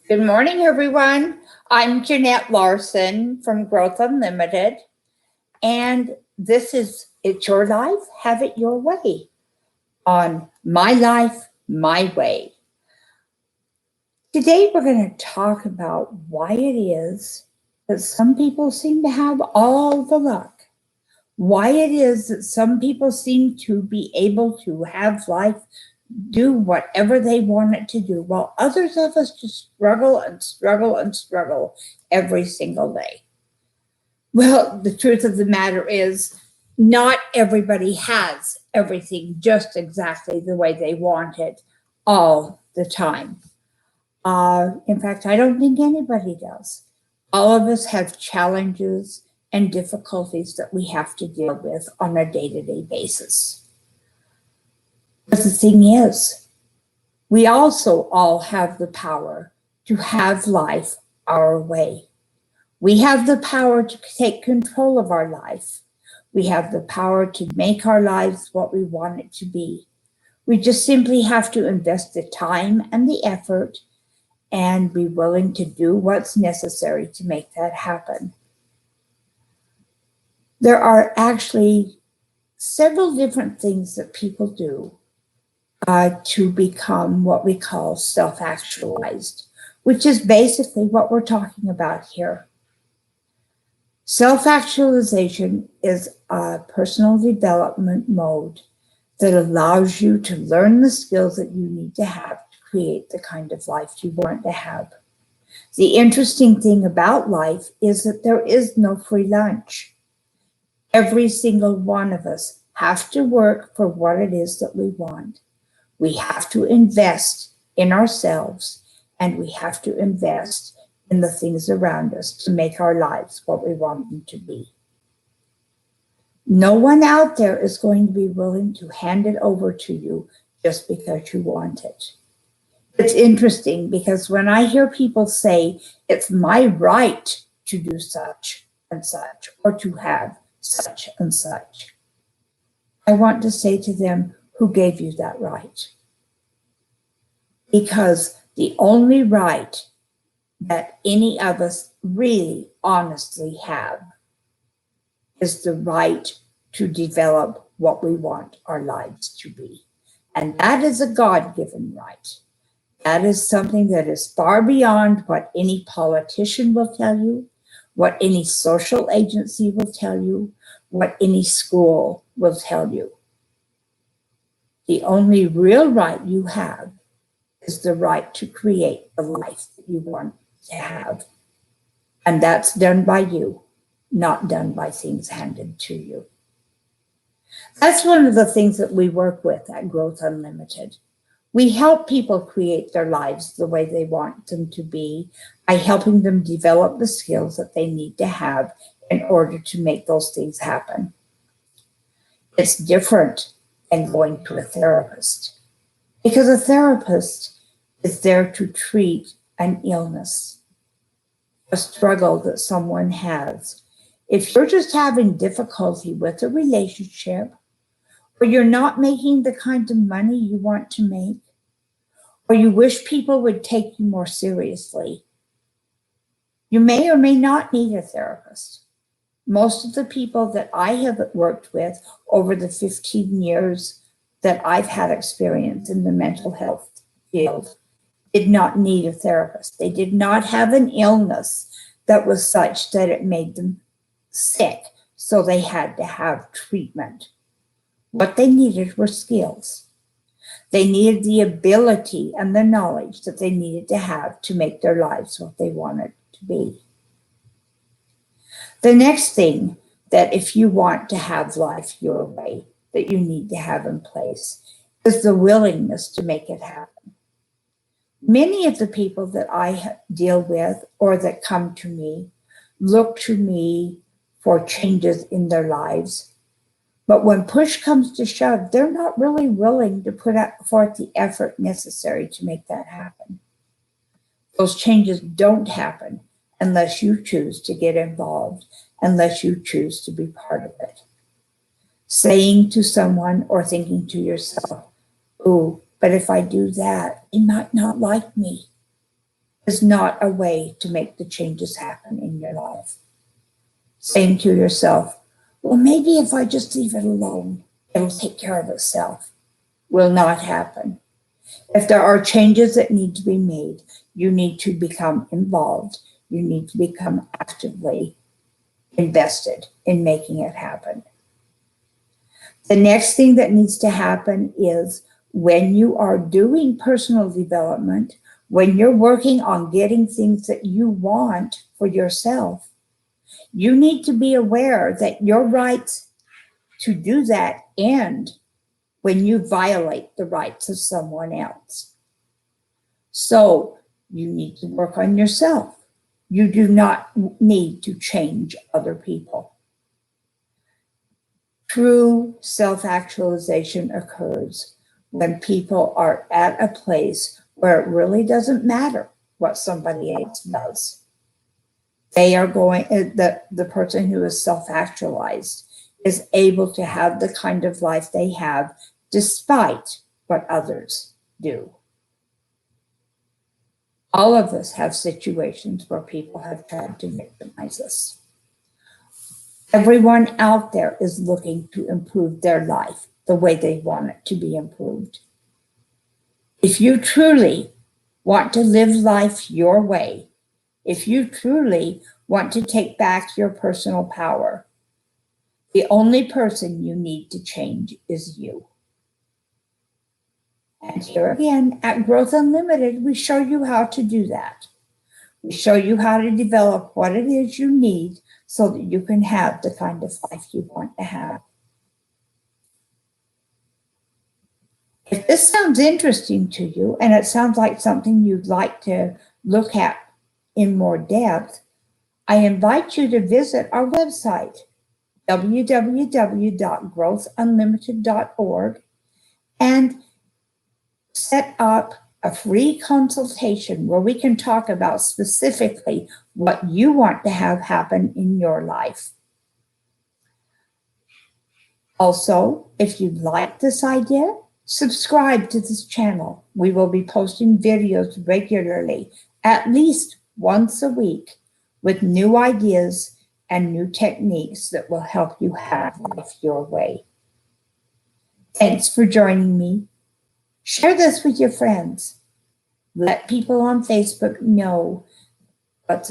Good morning, everyone. I'm Jeanette Larson from Growth Unlimited, and It's Your Life, Have It Your Way on My Life, My Way. Today, we're going to talk about why it is that some people seem to have all the luck, why it is that some people seem to be able to have life do whatever they want it to do, while others of us just struggle and struggle and struggle every single day. Well, the truth of the matter is, not everybody has everything just exactly the way they want it all the time. In fact, I don't think anybody does. All of us have challenges and difficulties that we have to deal with on a day-to-day basis. But the thing is, we also all have the power to have life our way. We have the power to take control of our life. We have the power to make our lives what we want it to be. We just simply have to invest the time and the effort and be willing to do what's necessary to make that happen. There are actually several different things that people do to become what we call self-actualized, which is basically what we're talking about here. Self-actualization is a personal development mode that allows you to learn the skills that you need to have to create the kind of life you want to have. The interesting thing about life is that there is no free lunch. Every single one of us have to work for what it is that we want. We have to invest in ourselves, and we have to invest in the things around us to make our lives what we want them to be. No one out there is going to be willing to hand it over to you just because you want it. It's interesting because when I hear people say it's my right to do such and such, or to have such and such, I want to say to them, who gave you that right? Because the only right that any of us really honestly have is the right to develop what we want our lives to be. And that is a God-given right. That is something that is far beyond what any politician will tell you, what any social agency will tell you, what any school will tell you. The only real right you have is the right to create the life that you want to have. And that's done by you, not done by things handed to you. That's one of the things that we work with at Growth Unlimited. We help people create their lives the way they want them to be by helping them develop the skills that they need to have in order to make those things happen. It's different than going to a therapist, because a therapist is there to treat an illness, a struggle that someone has. If you're just having difficulty with a relationship, or you're not making the kind of money you want to make, or you wish people would take you more seriously, you may or may not need a therapist. Most of the people that I have worked with over the 15 years that I've had experience in the mental health field did not need a therapist. They did not have an illness that was such that it made them sick, so they had to have treatment. What they needed were skills. They needed the ability and the knowledge that they needed to have to make their lives what they wanted to be. The next thing that if you want to have life your way, that you need to have in place is the willingness to make it happen. Many of the people that I deal with or that come to me look to me for changes in their lives. But when push comes to shove, they're not really willing to put forth the effort necessary to make that happen. Those changes don't happen unless you choose to get involved, unless you choose to be part of it. Saying to someone or thinking to yourself, oh, but if I do that, they might not like me. is not a way to make the changes happen in your life. Saying to yourself, well, maybe if I just leave it alone, it'll take care of itself, will not happen. If there are changes that need to be made, you need to become involved. You need to become actively invested in making it happen. The next thing that needs to happen is when you are doing personal development, when you're working on getting things that you want for yourself, you need to be aware that your rights to do that end when you violate the rights of someone else. So you need to work on yourself. You do not need to change other people. True self-actualization occurs when people are at a place where it really doesn't matter what somebody else does. They are going, the person who is self-actualized is able to have the kind of life they have despite what others do. All of us have situations where people have tried to victimize us. Everyone out there is looking to improve their life the way they want it to be improved. If you truly want to live life your way, if you truly want to take back your personal power, the only person you need to change is you. And here again, at Growth Unlimited, we show you how to do that. We show you how to develop what it is you need so that you can have the kind of life you want to have. If this sounds interesting to you, and it sounds like something you'd like to look at in more depth, I invite you to visit our website, www.growthunlimited.org, and set up a free consultation where we can talk about specifically what you want to have happen in your life. Also, if you like this idea, subscribe to this channel. We will be posting videos regularly, at least once a week, with new ideas and new techniques that will help you have life your way. Thanks for joining me. Share this with your friends. Let people on Facebook know